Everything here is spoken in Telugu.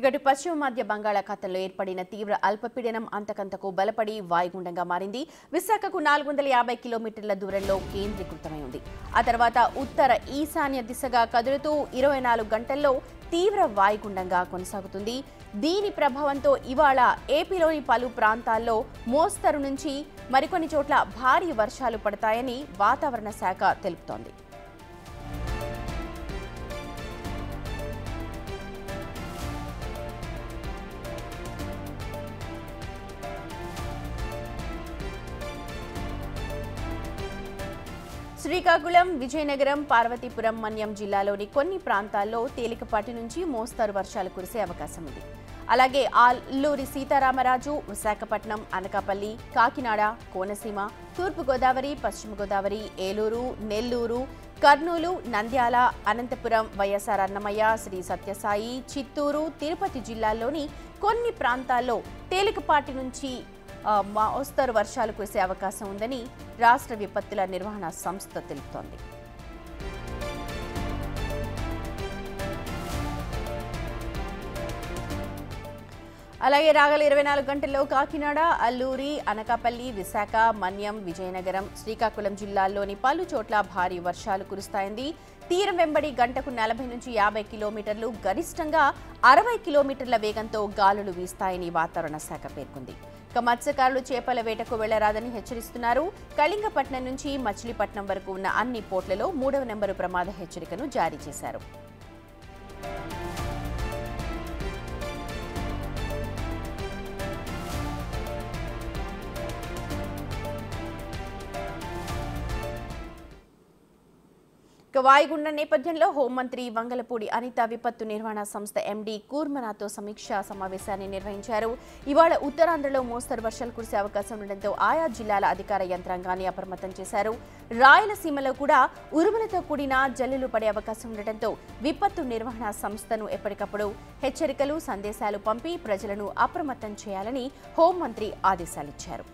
ఇటు పశ్చిమ మధ్య బంగాళాఖాతంలో ఏర్పడిన తీవ్ర అల్పపీడనం అంతకంతకు బలపడి వాయుగుండంగా మారింది. విశాఖకు 450 కిలోమీటర్ల దూరంలో కేంద్రీకృతమై ఉంది. ఆ తర్వాత ఉత్తర ఈశాన్య దిశగా కదులుతూ 24 గంటల్లో తీవ్ర వాయుగుండంగా కొనసాగుతుంది. దీని ప్రభావంతో ఇవాళ ఏపీలోని పలు ప్రాంతాల్లో మోస్తరు నుంచి మరికొన్ని చోట్ల భారీ వర్షాలు పడతాయని వాతావరణ శాఖ తెలుపుతోంది. శ్రీకాకుళం, విజయనగరం, పార్వతీపురం, మన్యం జిల్లాలోని కొన్ని ప్రాంతాల్లో తేలికపాటి నుంచి మోస్తరు వర్షాలు కురిసే అవకాశం ఉంది. అలాగే అల్లూరి సీతారామరాజు, విశాఖపట్నం, అనకాపల్లి, కాకినాడ, కోనసీమ, తూర్పుగోదావరి, పశ్చిమ గోదావరి, ఏలూరు, నెల్లూరు, కర్నూలు, నంద్యాల, అనంతపురం, వైఎస్ఆర్ అన్నమయ్య, శ్రీ సత్యసాయి, చిత్తూరు, తిరుపతి జిల్లాల్లోని కొన్ని ప్రాంతాల్లో తేలికపాటి నుంచి మోస్తరు వర్షాలు కురిసే అవకాశం ఉందని రాష్ట్ర విపత్తుల నిర్వహణ సంస్థ తెలుపుతోంది. అలాగే రాగల 24 గంటల్లో కాకినాడ, అల్లూరి, అనకాపల్లి, విశాఖ, మన్యం, విజయనగరం, శ్రీకాకుళం జిల్లాల్లోని పలు చోట్ల భారీ వర్షాలు కురుస్తాయంది. తీరం వెంబడి గంటకు 40 నుంచి 50 కిలోమీటర్లు, గరిష్టంగా 60 కిలోమీటర్ల వేగంతో గాలులు వీస్తాయని వాతావరణ శాఖ పేర్కొంది. ఇక మత్స్యకారులు చేపల వేటకు వెళ్లరాదని హెచ్చరిస్తున్నారు. కళింగపట్నం నుంచి మచిలీపట్నం వరకు ఉన్న అన్ని పోర్టులలో 3వ నెంబరు ప్రమాద హెచ్చరికను జారీ చేశారు. వాయుగుండం నేపథ్యంలో హోంమంత్రి వంగలపూడి అనిత విపత్తు నిర్వహణ సంస్థ ఎండీ కూర్మనాథ్తో సమీక్షా సమావేశాన్ని నిర్వహించారు. ఇవాళ ఉత్తరాంధ్రలో మోస్తరు వర్షాలు కురిసే అవకాశం ఉండడంతో ఆయా జిల్లాల అధికార యంత్రాంగాన్ని అప్రమత్తం చేశారు. రాయలసీమలో కూడా ఉరుములతో కూడిన జల్లులు పడే అవకాశం ఉండటంతో విపత్తు నిర్వహణ సంస్థను ఎప్పటికప్పుడు హెచ్చరికలు, సందేశాలు పంపి ప్రజలను అప్రమత్తం చేయాలని హోంమంత్రి ఆదేశాలిచ్చారు.